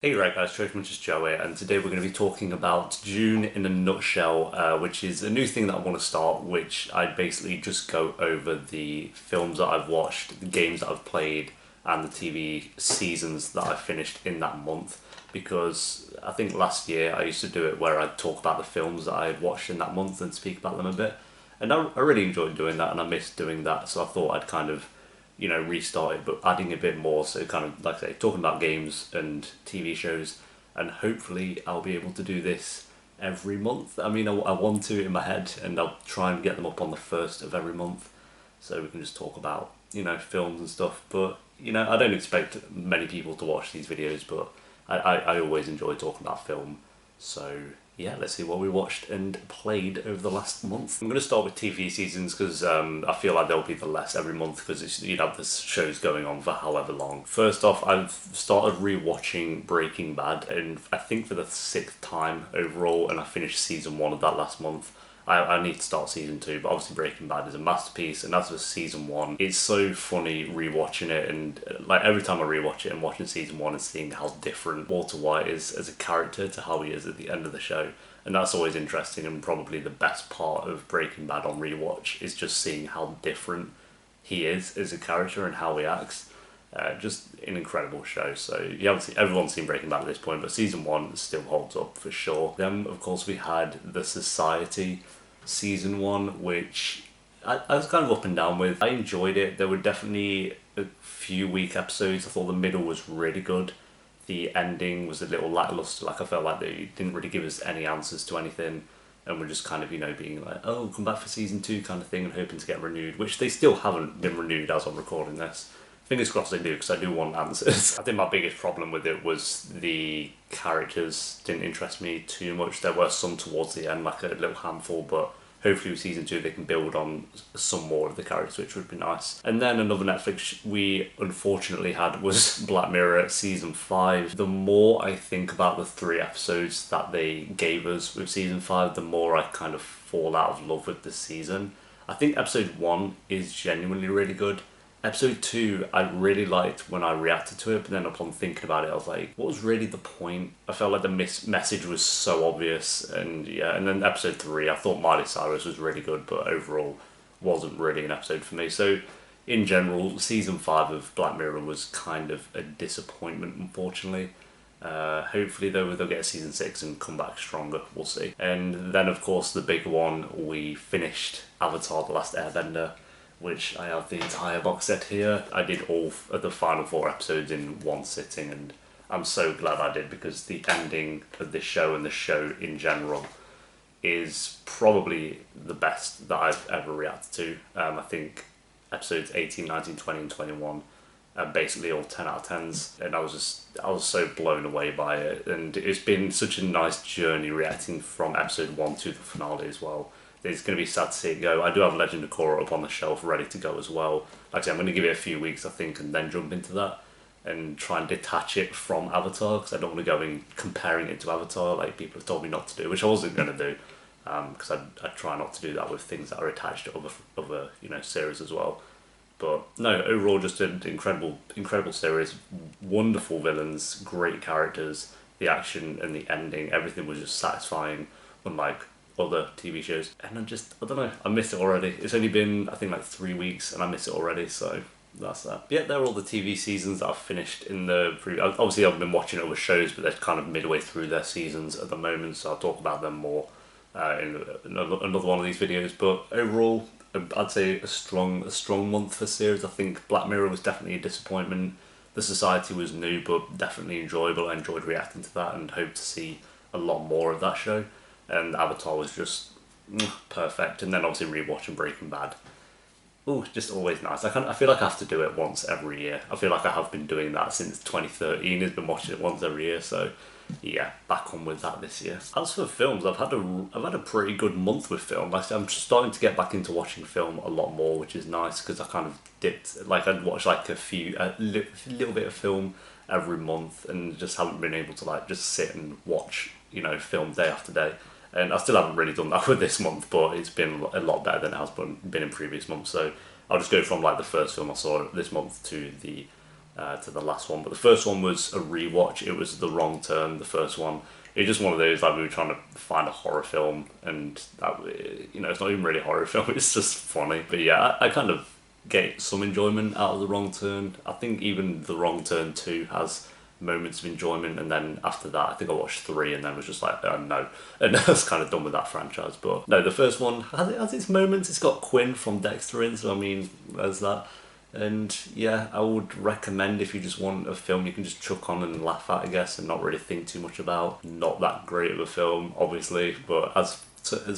Hey right guys, Troy from Just Joey, and today we're going to be talking about Dune in a nutshell, which is a new thing that I want to start, which I basically just go over the films that I've watched, the games that I've played, and the TV seasons that I finished in that month. Because I think last year I used to do it where I'd talk about the films that I had watched in that month and speak about them a bit. And I really enjoyed doing that, and I missed doing that, so I thought I'd kind of restart it, but adding a bit more. So kind of like I say, talking about games and TV shows, and hopefully I'll be able to do this every month. I mean, I want to in my head, and I'll try and get them up on the first of every month, so we can just talk about films and stuff. But I don't expect many people to watch these videos, but I always enjoy talking about film. So yeah, let's see what we watched and played over the last month. I'm going to start with TV seasons because I feel like there'll be the less every month because you'd have the shows going on for however long. First off, I've started rewatching Breaking Bad, and I think for the sixth time overall, and I finished season one of that last month. I need to start season two, but obviously Breaking Bad is a masterpiece, and as for season one, it's so funny rewatching it, and like every time I rewatch it and watching season one and seeing how different Walter White is as a character to how he is at the end of the show, and that's always interesting, and probably the best part of Breaking Bad on rewatch is just seeing how different he is as a character and how he acts. Just an incredible show. So you haven't seen, everyone's seen Breaking Bad at this point, but season one still holds up for sure. Then of course we had The Society season one, which I was kind of up and down with. I enjoyed it. There were definitely a few weak episodes. I thought the middle was really good. The ending was a little lackluster. Like I felt like they didn't really give us any answers to anything, and we're just kind of being like, oh, come back for season two kind of thing, and hoping to get renewed, which they still haven't been renewed as I'm recording this. Fingers crossed they do, because I do want answers. I think my biggest problem with it was the characters didn't interest me too much. There were some towards the end, like a little handful, but hopefully with season two they can build on some more of the characters, which would be nice. And then another Netflix we unfortunately had was Black Mirror season 5. The more I think about the 3 episodes that they gave us with season 5, the more I kind of fall out of love with the season. I think episode 1 is genuinely really good. Episode 2, I really liked when I reacted to it, but then upon thinking about it, I was like, what was really the point? I felt like the message was so obvious, and yeah, and then episode 3, I thought Miley Cyrus was really good, but overall wasn't really an episode for me. So, in general, season 5 of Black Mirror was kind of a disappointment, unfortunately. Hopefully, though, they'll get a season 6 and come back stronger. We'll see. And then, of course, the big one, we finished Avatar The Last Airbender, which I have the entire box set here. I did all of the final 4 episodes in one sitting, and I'm so glad I did, because the ending of this show and the show in general is probably the best that I've ever reacted to. I think episodes 18, 19, 20 and 21 are basically all 10 out of 10s, and I was so blown away by it, and it's been such a nice journey reacting from episode 1 to the finale as well. It's going to be sad to see it go. I do have Legend of Korra up on the shelf ready to go as well. Like I said, I'm going to give it a few weeks, I think, and then jump into that and try and detach it from Avatar, because I don't want to go in comparing it to Avatar like people have told me not to do, which I wasn't going to do, because I try not to do that with things that are attached to other series as well. But no, overall just an incredible series, wonderful villains, great characters, the action and the ending, everything was just satisfying, unlike other TV shows. And I don't know, I miss it already. It's only been, I think, like 3 weeks, and I miss it already, so that's that. Yeah, they're all the TV seasons that I've finished in the obviously I've been watching other shows, but they're kind of midway through their seasons at the moment, so I'll talk about them more in another one of these videos. But overall, I'd say a strong month for series. I think Black Mirror was definitely a disappointment. The Society was new, but definitely enjoyable. I enjoyed reacting to that and hope to see a lot more of that show. And Avatar was just perfect. And then obviously rewatching Breaking Bad. Ooh, just always nice. I feel like I have to do it once every year. I feel like I have been doing that since 2013. I've been watching it once every year, so yeah, back on with that this year. As for films, I've had a pretty good month with film. Like I said, I'm starting to get back into watching film a lot more, which is nice, because I kind of dipped. Like I'd watch like a little bit of film every month, and just haven't been able to like just sit and watch film day after day. And I still haven't really done that with this month, but it's been a lot better than it has been in previous months. So I'll just go from like the first film I saw this month to the to the last one. But the first one was a rewatch. It was The Wrong Turn, the first one. It was just one of those, like, we were trying to find a horror film, and that, it's not even really a horror film, it's just funny. But yeah, I kind of get some enjoyment out of The Wrong Turn. I think even The Wrong Turn 2 has moments of enjoyment, and then after that I think I watched 3 and then was just like, oh, no, and I was kind of done with that franchise. But no, the first one has its moments. It's got Quinn from Dexter in, so I mean, there's that. And yeah, I would recommend, if you just want a film you can just chuck on and laugh at, I guess, and not really think too much about. Not that great of a film, obviously, but as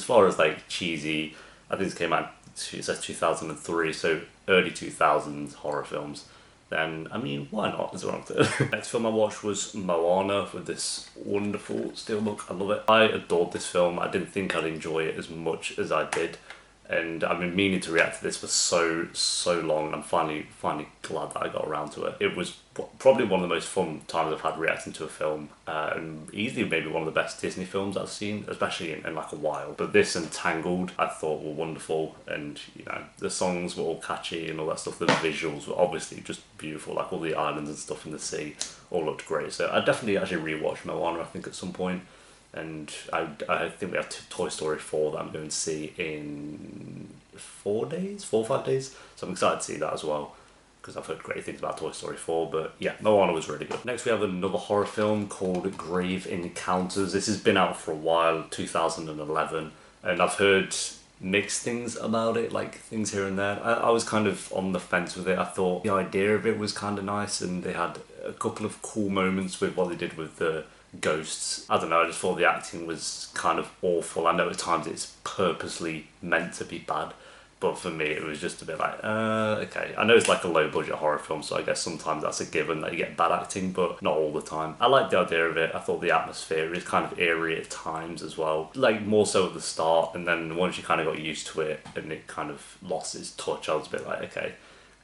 far as like cheesy, I think this came out, it says 2003, so early 2000s horror films, then I mean, why not? Is what I'm saying. Next film I watched was Moana, with this wonderful steelbook. I love it. I adored this film. I didn't think I'd enjoy it as much as I did, and I've been meaning to react to this for so long, and I'm finally glad that I got around to it. It was probably one of the most fun times I've had reacting to a film, and easily maybe one of the best Disney films I've seen, especially in like a while. But this and Tangled I thought were wonderful, and the songs were all catchy and all that stuff. The visuals were obviously just beautiful, like all the islands and stuff in the sea all looked great. So I definitely actually rewatched Moana, I think, at some point. And I think we have Toy Story 4 that I'm going to see in 4 or 5 days. So I'm excited to see that as well, because I've heard great things about Toy Story 4. But yeah, Moana was really good. Next we have another horror film called Grave Encounters. This has been out for a while, 2011, and I've heard mixed things about it, like things here and there. I was kind of on the fence with it. I thought the idea of it was kind of nice, and they had a couple of cool moments with what they did with the ghosts. I don't know, I just thought the acting was kind of awful. I know at times it's purposely meant to be bad, but for me it was just a bit like, okay. I know it's like a low budget horror film, so I guess sometimes that's a given that you get bad acting, but not all the time. I like the idea of it. I thought the atmosphere is kind of eerie at times as well, like more so at the start, and then once you kind of got used to it and it kind of lost its touch, I was a bit like, okay,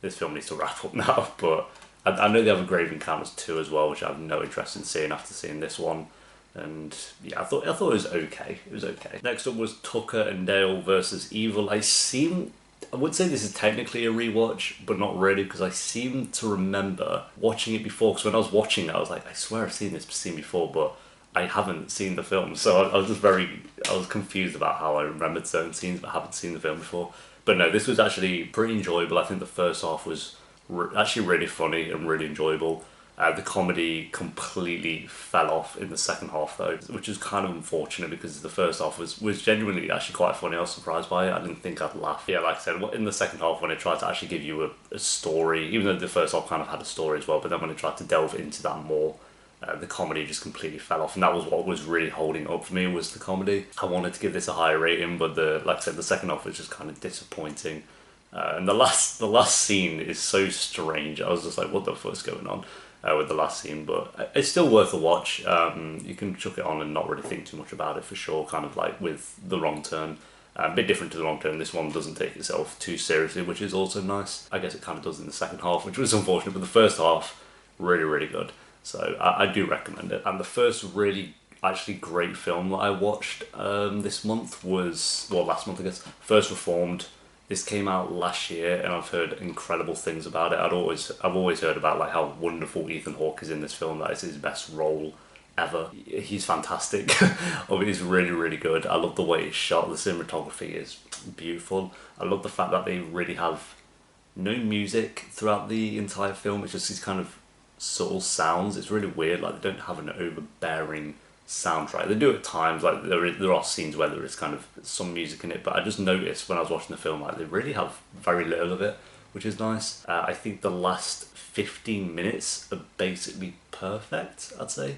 this film needs to wrap up now. But I know they have a Grave Encounters 2 as well, which I have no interest in seeing after seeing this one. And yeah, I thought it was okay. It was okay. Next up was Tucker and Dale versus Evil. I would say this is technically a rewatch, but not really, because I seem to remember watching it before. Because when I was watching it, I was like, I swear I've seen this scene before, but I haven't seen the film. So I was confused about how I remembered certain scenes, but haven't seen the film before. But no, this was actually pretty enjoyable. I think the first half was actually really funny and really enjoyable. The comedy completely fell off in the second half though, which is kind of unfortunate, because the first half was genuinely actually quite funny. I was surprised by it. I didn't think I'd laugh. Yeah, like I said, in the second half, when it tried to actually give you a story, even though the first half kind of had a story as well, but then when it tried to delve into that more, the comedy just completely fell off, and that was what was really holding up for me, was the comedy. I wanted to give this a higher rating, but like I said, the second half was just kind of disappointing. And the last scene is so strange. I was just like, what the fuck's going on with the last scene? But it's still worth a watch. You can chuck it on and not really think too much about it, for sure. Kind of like with The Wrong Turn. A bit different to The Wrong Turn. This one doesn't take itself too seriously, which is also nice. I guess it kind of does in the second half, which was unfortunate. But the first half, really good. So I do recommend it. And the first really actually great film that I watched this month was, well, last month I guess, First Reformed. This came out last year, and I've heard incredible things about it. I've always heard about like how wonderful Ethan Hawke is in this film. That is his best role ever. He's fantastic. He's really good. I love the way it's shot. The cinematography is beautiful. I love the fact that they really have no music throughout the entire film. It's just these kind of subtle sounds. It's really weird. Like, they don't have an overbearing soundtrack. They do at times, like there are scenes where there is kind of some music in it, but I just noticed when I was watching the film, like, they really have very little of it, which is nice. I think the last 15 minutes are basically perfect, I'd say.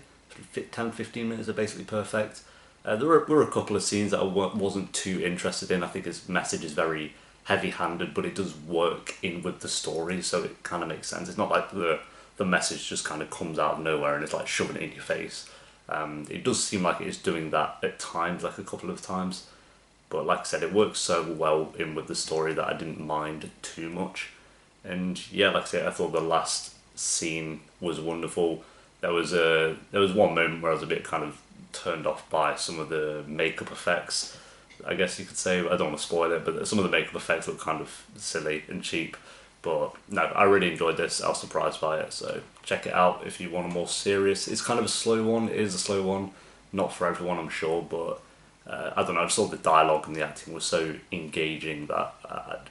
10-15 minutes are basically perfect. There were a couple of scenes that I wasn't too interested in. I think his message is very heavy-handed, but it does work in with the story, so it kind of makes sense. It's not like the message just kind of comes out of nowhere and it's like shoving it in your face. It does seem like it is doing that at times, like a couple of times, but like I said, it works so well in with the story that I didn't mind too much. And yeah, like I said, I thought the last scene was wonderful. There was one moment where I was a bit kind of turned off by some of the makeup effects, I guess you could say. I don't want to spoil it, but some of the makeup effects look kind of silly and cheap. But no, I really enjoyed this. I was surprised by it, so check it out if you want a more serious. It's kind of a slow one. It is a slow one, not for everyone, I'm sure, but I don't know. I just thought the dialogue and the acting was so engaging that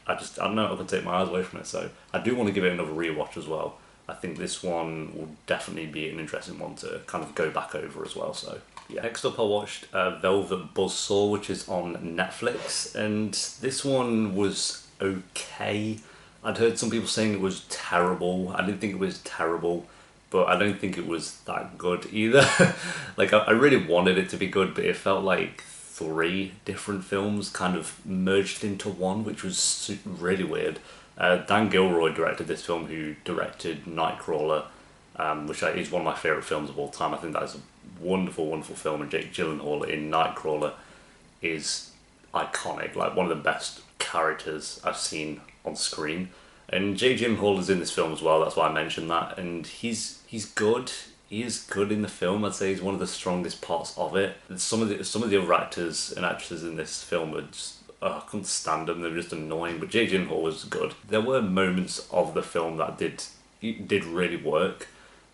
I don't know. I could take my eyes away from it. So I do want to give it another rewatch as well. I think this one will definitely be an interesting one to kind of go back over as well. So yeah. Next up, I watched Velvet Buzzsaw, which is on Netflix, and this one was okay. I'd heard some people saying it was terrible. I didn't think it was terrible, but I don't think it was that good either. Like I really wanted it to be good, but it felt like three different films kind of merged into one, which was really weird. Dan Gilroy directed this film, who directed Nightcrawler, which is one of my favourite films of all time. I think that is a wonderful, wonderful film, and Jake Gyllenhaal in Nightcrawler is iconic, like one of the best characters I've seen on screen. And Jake Gyllenhaal is in this film as well, that's why I mentioned that, and he's good. He is good in the film. I'd say he's one of the strongest parts of it. And some of the other actors and actresses in this film are just, I couldn't stand them. They were just annoying. But Jake Gyllenhaal was good. There were moments of the film that did really work.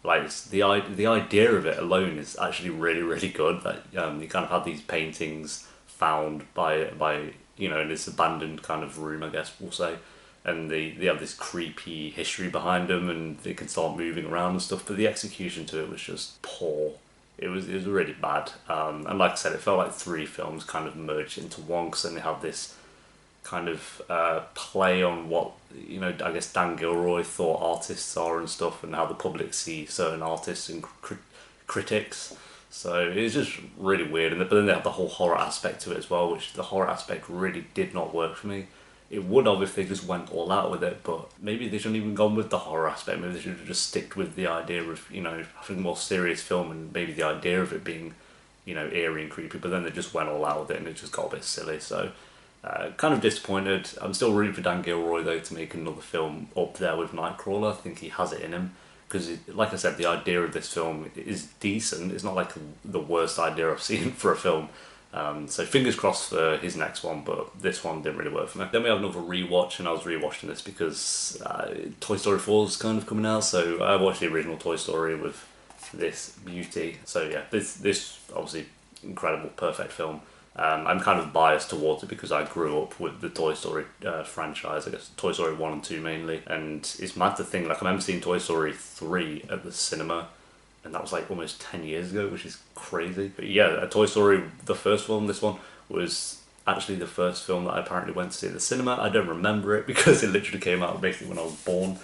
Like the idea of it alone is actually really, really good. That you kind of have these paintings found by in this abandoned kind of room, I guess we'll say, and they have this creepy history behind them, and they can start moving around and stuff. But the execution to it was just poor. It was really bad. And like I said, it felt like three films kind of merged into one, because then they have this kind of play on what I guess Dan Gilroy thought artists are and stuff, and how the public see certain artists and critics. So it was just really weird, but then they have the whole horror aspect to it as well, which the horror aspect really did not work for me. It would have if they just went all out with it, but maybe they shouldn't even gone with the horror aspect. Maybe they should have just sticked with the idea of having a more serious film, and maybe the idea of it being eerie and creepy. But then they just went all out with it, and it just got a bit silly. So kind of disappointed. I'm still rooting for Dan Gilroy though to make another film up there with Nightcrawler. I think he has it in him, because like I said, the idea of this film is decent. It's not like the worst idea I've seen for a film. So fingers crossed for his next one, but this one didn't really work for me. Then we have another rewatch, and I was rewatching this because Toy Story 4 is kind of coming out, so I watched the original Toy Story with this beauty. So yeah, this obviously incredible, perfect film. I'm kind of biased towards it because I grew up with the Toy Story franchise, I guess Toy Story 1 and 2 mainly, and it's mad to think, like I remember seeing Toy Story 3 at the cinema, and that was like almost 10 years ago, which is crazy. But yeah, Toy Story, the first film, this one, was actually the first film that I apparently went to see at the cinema. I don't remember it because it literally came out basically when I was born.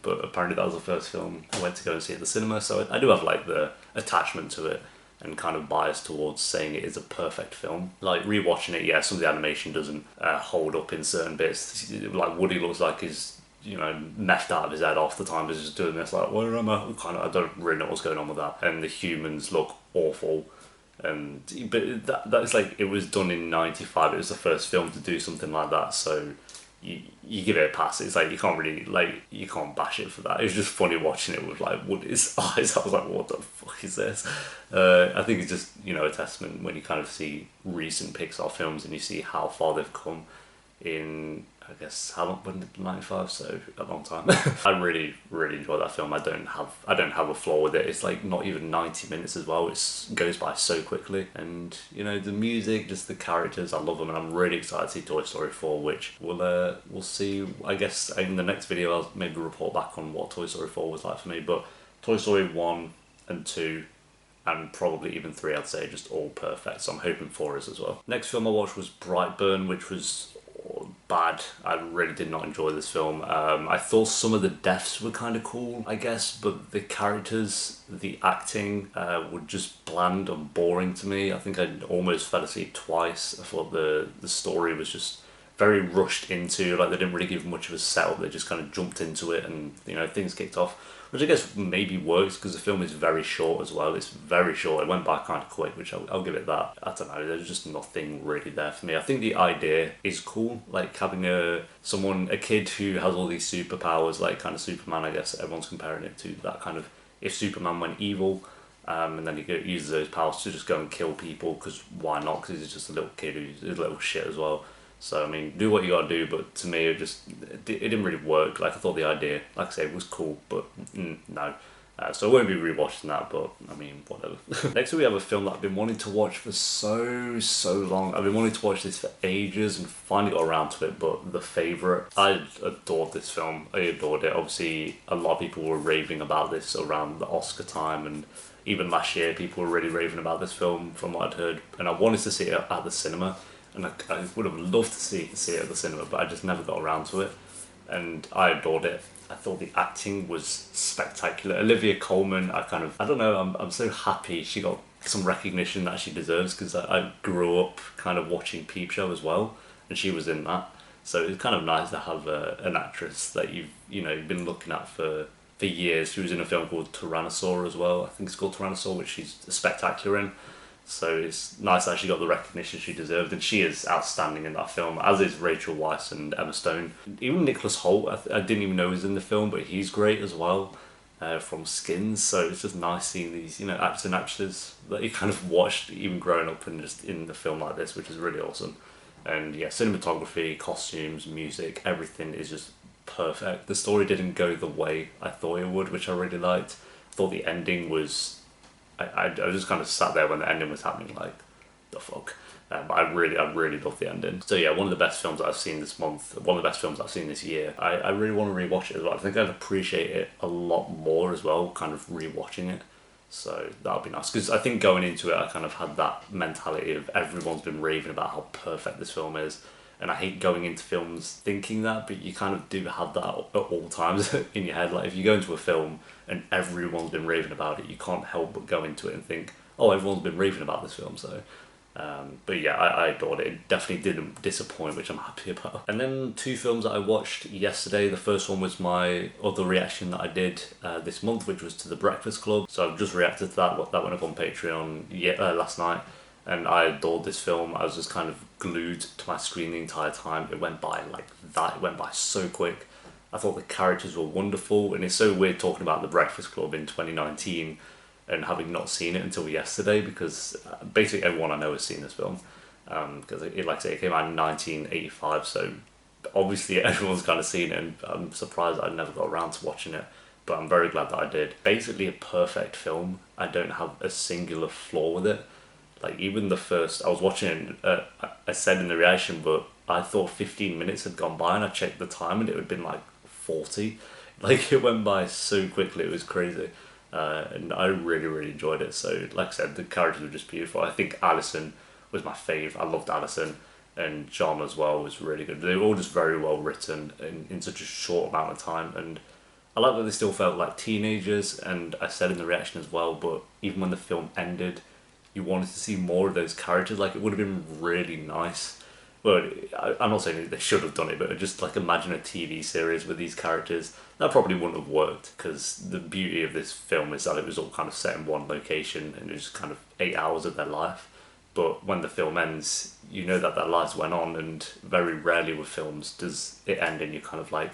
But apparently that was the first film I went to go and see at the cinema, so I do have like the attachment to it and kind of biased towards saying it is a perfect film. Like rewatching it, yeah, some of the animation doesn't hold up in certain bits. Like Woody looks like he's methed out of his head half the time. He's just doing this like, where am I? I don't really know what's going on with that. And the humans look awful. But that's like, it was done in '95. It was the first film to do something like that. So you give it a pass. It's like you can't bash it for that. It was just funny watching it with like Woody's eyes. I was like, what the fuck is this? I think it's just a testament when you kind of see recent Pixar films and you see how far they've come in, I guess, how long, when did 95, so a long time. I really, really enjoyed that film. I don't have a flaw with it. It's like not even 90 minutes as well. It goes by so quickly, and the music, just the characters, I love them, and I'm really excited to see Toy Story 4, which we'll see. I guess in the next video I'll maybe report back on what Toy Story 4 was like for me, but Toy Story 1 and 2 and probably even 3, I'd say, just all perfect, so I'm hoping 4 is as well. Next film I watched was Brightburn, which was bad. I really did not enjoy this film. I thought some of the deaths were kind of cool, I guess, but the characters, the acting were just bland and boring to me. I think I almost fell asleep twice. I thought the story was just very rushed into, like they didn't really give much of a setup. They just kind of jumped into it, and things kicked off, which I guess maybe works because the film is very short as well. It's very short. It went by kind of quick, which I'll give it that. I don't know, there's just nothing really there for me. I think the idea is cool, like having a kid who has all these superpowers, like kind of Superman, I guess everyone's comparing it to that kind of, if Superman went evil, and then he uses those powers to just go and kill people, because why not? Because he's just a little kid who's a little shit as well. So I mean, do what you gotta do, but to me, it didn't really work. Like I thought the idea, like I said, was cool, but no. So I won't be rewatching that, but I mean, whatever. Next, we have a film that I've been wanting to watch for so long. I've been wanting to watch this for ages and finally got around to it. But The Favourite, I adored this film. I adored it. Obviously, a lot of people were raving about this around the Oscar time, and even last year, people were really raving about this film, from what I'd heard. And I wanted to see it at the cinema, and I would have loved to see it at the cinema, but I just never got around to it. And I adored it. I thought the acting was spectacular. Olivia Colman, I don't know, I'm so happy she got some recognition that she deserves, because I grew up kind of watching Peep Show as well, and she was in that. So it's kind of nice to have an actress that you've been looking at for years. She was in a film called Tyrannosaur as well. I think it's called Tyrannosaur, which she's spectacular in. So it's nice that she got the recognition she deserved, and she is outstanding in that film, as is Rachel Weisz and Emma Stone. Even Nicholas Hoult, I didn't even know he was in the film, but he's great as well, from Skins. So it's just nice seeing these, actors and actresses that you kind of watched even growing up and just in the film like this, which is really awesome. And yeah, cinematography, costumes, music, everything is just perfect. The story didn't go the way I thought it would, which I really liked. I thought the ending was I just kind of sat there when the ending was happening, like, the fuck. But I really loved the ending. So yeah, one of the best films that I've seen this month, one of the best films I've seen this year. I really want to rewatch it as well. I think I'd appreciate it a lot more as well, kind of rewatching it. So that would be nice, because I think going into it, I kind of had that mentality of everyone's been raving about how perfect this film is. And I hate going into films thinking that, but you kind of do have that at all times in your head. Like, if you go into a film and everyone's been raving about it, you can't help but go into it and think, oh, everyone's been raving about this film, so... but yeah, I adored it. It definitely didn't disappoint, which I'm happy about. And then two films that I watched yesterday. The first one was my other reaction that I did this month, which was to The Breakfast Club. So I've just reacted to that. That went up on Patreon last night. And I adored this film. I was just kind of glued to my screen the entire time. It went by like that. It went by so quick. I thought the characters were wonderful. And it's so weird talking about The Breakfast Club in 2019 and having not seen it until yesterday, because basically everyone I know has seen this film. Because like I say, it came out in 1985, so obviously everyone's kind of seen it, and I'm surprised I never got around to watching it. But I'm very glad that I did. Basically a perfect film. I don't have a singular flaw with it. Like, even the first, I was watching it, I said in the reaction, but I thought 15 minutes had gone by, and I checked the time and it had been like 40. Like, it went by so quickly, it was crazy. And I really enjoyed it. So, like I said, the characters were just beautiful. I think Alison was my fave. I loved Alison, and John as well was really good. They were all just very well written in such a short amount of time. And I like that they still felt like teenagers, and I said in the reaction as well, but even when the film ended, you wanted to see more of those characters. Like, it would have been really nice. Well, I'm not saying they should have done it, but just like imagine a TV series with these characters. That probably wouldn't have worked, because the beauty of this film is that it was all kind of set in one location, and it was kind of 8 hours of their life. But when the film ends, you know that their lives went on, and very rarely with films does it end and you're kind of like,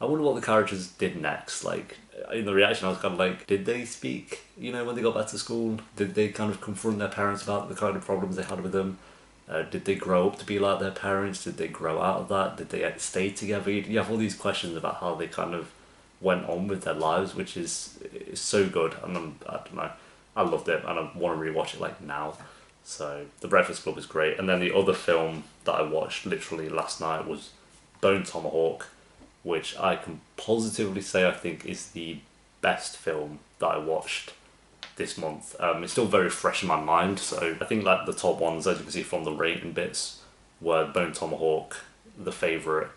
I wonder what the characters did next. Like, in the reaction, I was kind of like, did they speak, when they got back to school? Did they kind of confront their parents about the kind of problems they had with them? Did they grow up to be like their parents? Did they grow out of that? Did they stay together? You have all these questions about how they kind of went on with their lives, which is so good. And I don't know, I loved it, and I want to rewatch it like now. So The Breakfast Club is great. And then the other film that I watched literally last night was Bone Tomahawk, which I can positively say I think is the best film that I watched this month. It's still very fresh in my mind, so I think like the top ones, as you can see from the rating bits, were Bone Tomahawk, The Favourite,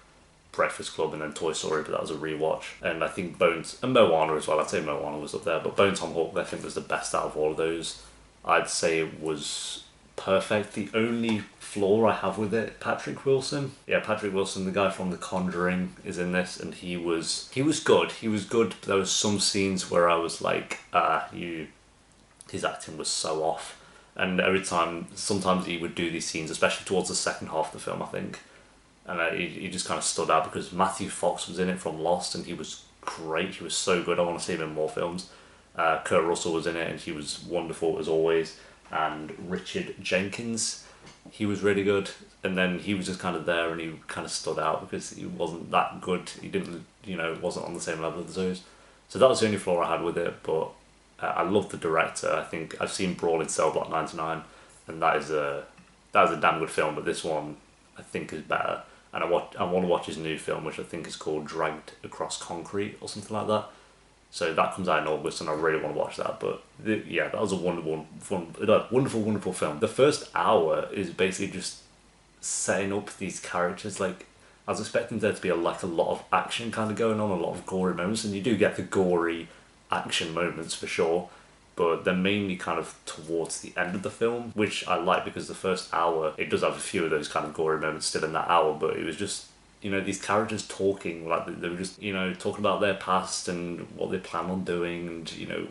Breakfast Club, and then Toy Story, but that was a rewatch. And I think Bones, and Moana as well, I'd say Moana was up there, but Bone Tomahawk I think was the best out of all of those. I'd say it was perfect. The only flaw I have with it, Patrick Wilson. Yeah, Patrick Wilson, the guy from The Conjuring, is in this, and he was good. He was good, but there was some scenes where I was like, his acting was so off. And every time, sometimes he would do these scenes, especially towards the second half of the film, I think. And he just kind of stood out, because Matthew Fox was in it from Lost, and he was great. He was so good. I want to see him in more films. Kurt Russell was in it, and he was wonderful as always. And Richard Jenkins, he was really good, and then he was just kind of there, and he kind of stood out because he wasn't that good. He didn't, wasn't on the same level as those. So that was the only flaw I had with it. But I love the director. I think I've seen Brawl in Cell Block 99, and that is a damn good film. But this one, I think, is better. And I want to watch his new film, which I think is called Dragged Across Concrete or something like that. So that comes out in August, and I really want to watch that. But yeah, that was a wonderful film. The first hour is basically just setting up these characters. Like, I was expecting there to be a lot of action kind of going on, a lot of gory moments, and you do get the gory action moments for sure. But they're mainly kind of towards the end of the film, which I like because the first hour it does have a few of those kind of gory moments still in that hour. But it was just these characters talking, like they were just talking about their past and what they plan on doing, and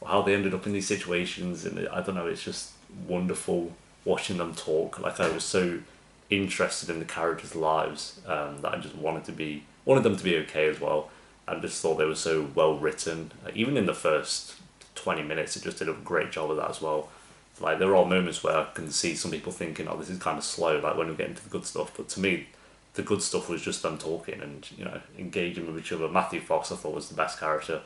how they ended up in these situations. And I don't know, it's just wonderful watching them talk. Like, I was so interested in the characters' lives, that I just wanted them to be okay as well. I just thought they were so well written. Even in the first 20 minutes, it just did a great job of that as well. Like, there are moments where I can see some people thinking, oh, this is kind of slow, like when we get into the good stuff. But to me, the good stuff was just them talking and engaging with each other. Matthew Fox, I thought, was the best character.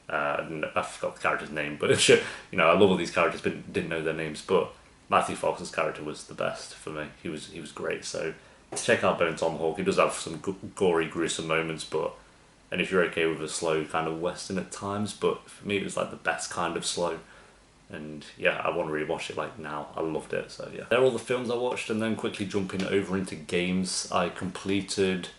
And I forgot the character's name, but I love all these characters, but didn't know their names. But Matthew Fox's character was the best for me. He was great. So check out Bone Tomahawk. He does have some gory, gruesome moments, and if you're okay with a slow kind of western at times, but for me it was like the best kind of slow. And yeah, I want to rewatch it like now. I loved it. So yeah, they're all the films I watched. And then quickly jumping over into games, I completed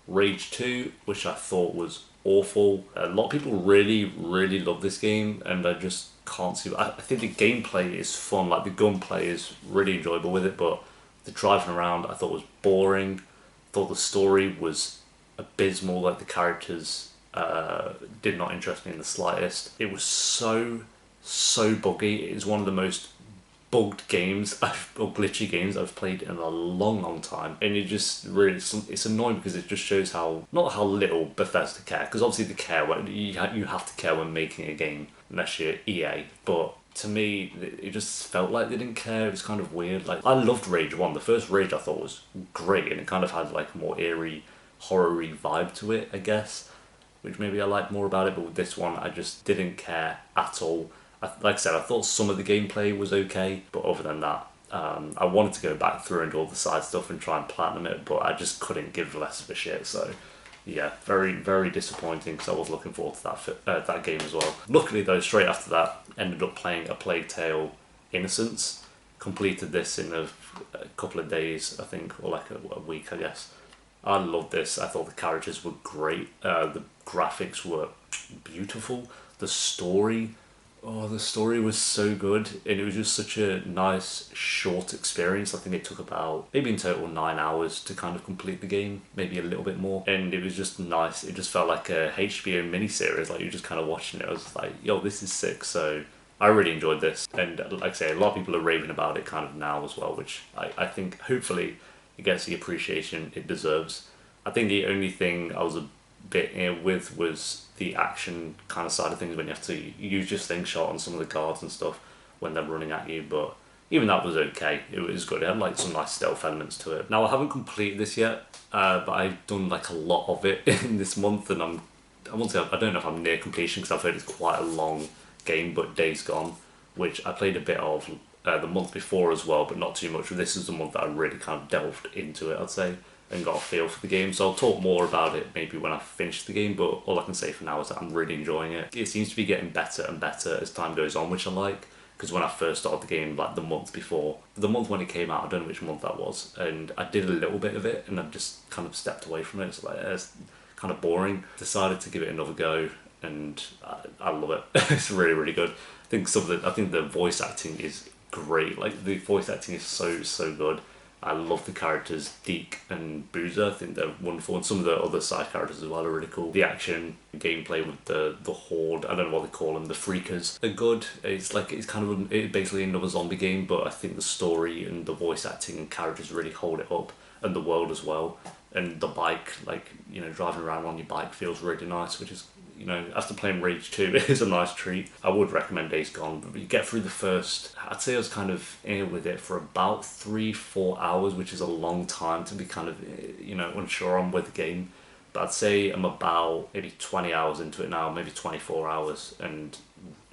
Rage 2, which I thought was awful. A lot of people really love this game, and I just can't see. I think the gameplay is fun, like the gunplay is really enjoyable with it, but the driving around I thought was boring. I thought the story was abysmal, like the characters did not interest me in the slightest. It was so buggy. It is one of the most bugged games or glitchy games I've played in a long time, and it just really, it's annoying because it just shows not how little Bethesda care, because obviously they care when you have to care when making a game unless you're EA, but to me it just felt like they didn't care. It was kind of weird. Like, I loved Rage 1. The first Rage I thought was great, and it kind of had like a more eerie, horror-y vibe to it, I guess, which maybe I liked more about it. But with this one I just didn't care at all. Like I said, I thought some of the gameplay was okay, but other than that, I wanted to go back through and do all the side stuff and try and platinum it, but I just couldn't give less of a shit. So yeah, very disappointing, because I was looking forward to that game as well. Luckily though, straight after that, ended up playing A Plague Tale: Innocence. Completed this in a couple of days, I think, or like a week, I guess. I loved this. I thought the characters were great. The graphics were beautiful. The story was so good, and it was just such a nice, short experience. I think it took about, maybe in total, 9 hours to kind of complete the game, maybe a little bit more. And it was just nice. It just felt like a HBO miniseries, like you're just kind of watching it. I was like, yo, this is sick. So I really enjoyed this. And like I say, a lot of people are raving about it kind of now as well, which I think hopefully it gets the appreciation it deserves. I think the only thing I was a bit with was the action kind of side of things, when you have to use your slingshot on some of the guards and stuff when they're running at you, but even that was okay. It was good. It had like some nice stealth elements to it. Now, I haven't completed this yet, but I've done like a lot of it in this month, and I don't know if I'm near completion, because I've heard it's quite a long game, but Days Gone, which I played a bit of the month before as well, but not too much. This is the month that I really kind of delved into it, I'd say, and got a feel for the game. So I'll talk more about it maybe when I finish the game, but all I can say for now is that I'm really enjoying it. It seems to be getting better and better as time goes on, which I like, because when I first started the game, like the month when it came out, I don't know which month that was, and I did a little bit of it and I just kind of stepped away from it. So like, it's kind of boring. Decided to give it another go, and I love it. It's really good. I think the voice acting is great. Like, the voice acting is so good. I love the characters, Deke and Boozer. I think they're wonderful, and some of the other side characters as well are really cool. The action, gameplay with the Horde, I don't know what they call them, the Freakers, they're good. It's basically another zombie game, but I think the story and the voice acting and characters really hold it up, and the world as well. And the bike, like, driving around on your bike feels really nice, which is, you know, after playing Rage 2, it is a nice treat. I would recommend Days Gone, but you get through the first, I'd say I was kind of in with it for about 3-4 hours, which is a long time to be kind of, you know, unsure on with the game. But I'd say I'm about maybe 20 hours into it now, maybe 24 hours, and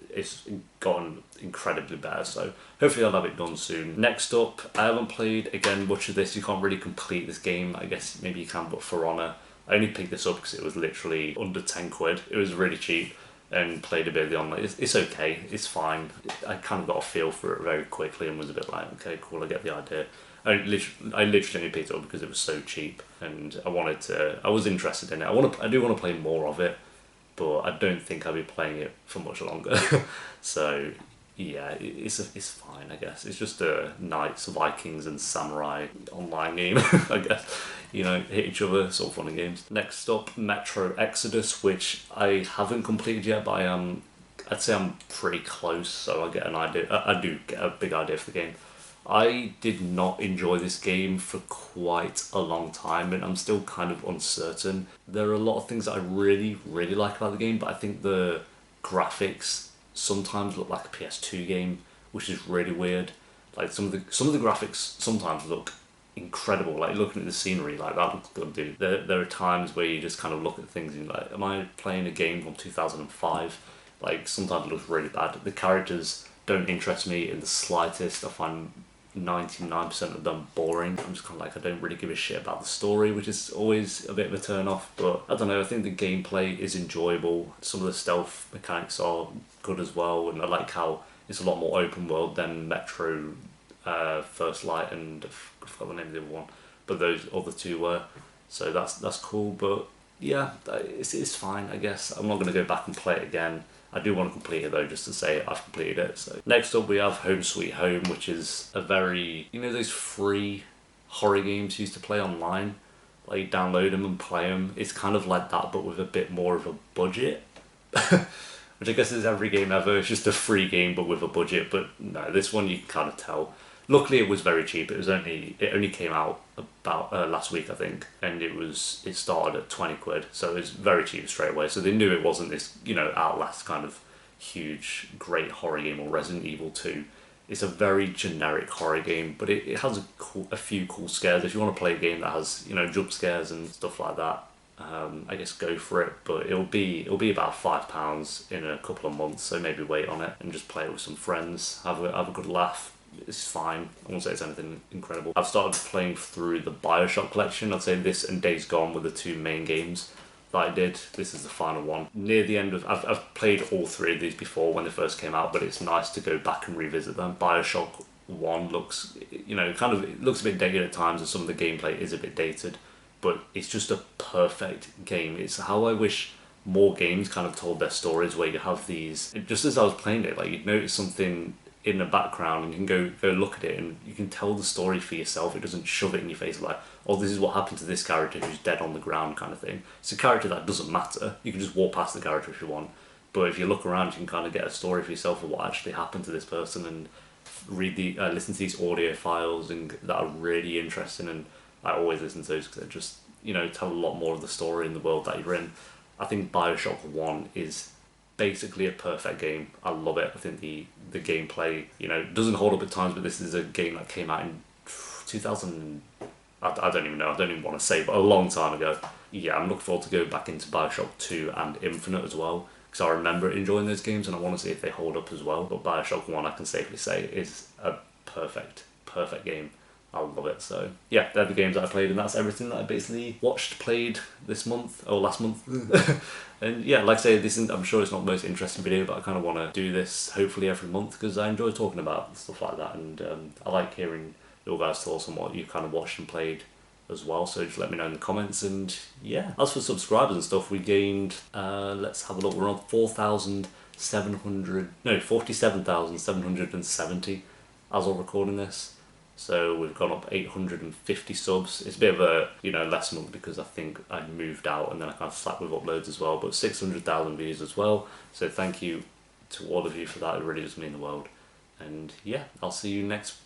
it's gotten incredibly better, so hopefully I'll have it done soon. Next up, I haven't played, again, much of this. You can't really complete this game. I guess maybe you can, but For Honor. I only picked this up because it was literally under 10 quid. It was really cheap, and played a bit of the online. It's okay, it's fine. I kind of got a feel for it very quickly and was a bit like, okay, cool, I get the idea. I literally only picked it up because it was so cheap, and I was interested in it. I do want to play more of it, but I don't think I'll be playing it for much longer. So yeah, it's fine, I guess. It's just a knights, Vikings, and samurai online game, I guess. You know, hit each other, sort of fun games. Next up, Metro Exodus, which I haven't completed yet, but I'd say I'm pretty close, so I get an idea. I do get a big idea for the game. I did not enjoy this game for quite a long time, and I'm still kind of uncertain. There are a lot of things that I really, really like about the game, but I think the graphics sometimes look like a PS2 game, which is really weird. Like some of the graphics sometimes look incredible. Like looking at the scenery, like that looks good, dude. There are times where you just kind of look at things and you're like, am I playing a game from 2005? Like sometimes it looks really bad. The characters don't interest me in the slightest. I find 99% of them boring. I'm just kind of like, I don't really give a shit about the story, which is always a bit of a turn off. But I don't know, I think the gameplay is enjoyable. Some of the stealth mechanics are good as well, and I like how it's a lot more open world than Metro First Light, and I forgot the name of the other one, but those other two were. So that's cool. But yeah, it's fine, I guess. I'm not going to go back and play it again. I do want to complete it though, just to say I've completed it. So next up we have Home Sweet Home, which is a very, you know, those free horror games you used to play online, like you download them and play them. It's kind of like that, but with a bit more of a budget. Which I guess is every game ever. It's just a free game but with a budget. But no, this one you can kind of tell. Luckily, it was very cheap. It only came out about last week, I think, and it started at 20 quid, so it was very cheap straight away. So they knew it wasn't this, you know, Outlast kind of huge, great horror game, or Resident Evil 2. It's a very generic horror game, but it has a few cool scares. If you want to play a game that has, you know, jump scares and stuff like that, I guess go for it. But it'll be about £5 in a couple of months, so maybe wait on it and just play it with some friends, have a good laugh. It's fine. I won't say it's anything incredible. I've started playing through the Bioshock collection. I'd say this and Days Gone were the two main games that I did. This is the final one. Near the end of... I've played all three of these before when they first came out, but it's nice to go back and revisit them. Bioshock 1 looks, you know, kind of... It looks a bit dated at times, and some of the gameplay is a bit dated, but it's just a perfect game. It's how I wish more games kind of told their stories, where you have these... Just as I was playing it, like, you'd notice something in the background and you can go look at it and you can tell the story for yourself. It doesn't shove it in your face like, oh, this is what happened to this character who's dead on the ground kind of thing. It's a character that doesn't matter. You can just walk past the character if you want, but if you look around you can kind of get a story for yourself of what actually happened to this person, and listen to these audio files and that are really interesting. And I always listen to those because they just, you know, tell a lot more of the story in the world that you're in. I think Bioshock 1 is basically a perfect game. I love it. I think the gameplay, you know, doesn't hold up at times, but this is a game that came out in 2000. I don't even know. I don't even want to say, but a long time ago. Yeah, I'm looking forward to go back into Bioshock 2 and Infinite as well, because I remember enjoying those games and I want to see if they hold up as well. But Bioshock 1, I can safely say, is a perfect game. I love it. So yeah, they're the games that I played, and that's everything that I basically watched, played this month or last month. And yeah, like I say, I'm sure it's not the most interesting video, but I kind of want to do this hopefully every month because I enjoy talking about stuff like that, and I like hearing your guys' thoughts on what you kind of watched and played as well. So just let me know in the comments. And yeah, as for subscribers and stuff, we gained, let's have a look, we're on 47,770 as of recording this. So we've gone up 850 subs. It's a bit of a, you know, less month because I think I moved out and then I kind of slacked with uploads as well, but 600,000 views as well. So thank you to all of you for that. It really does mean the world. And yeah, I'll see you next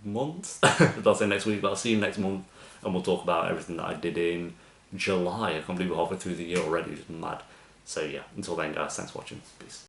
month. I'll say next week, but I'll see you next month, and we'll talk about everything that I did in July. I can't believe we're halfway through the year already. It's mad. So yeah, until then guys, thanks for watching. Peace.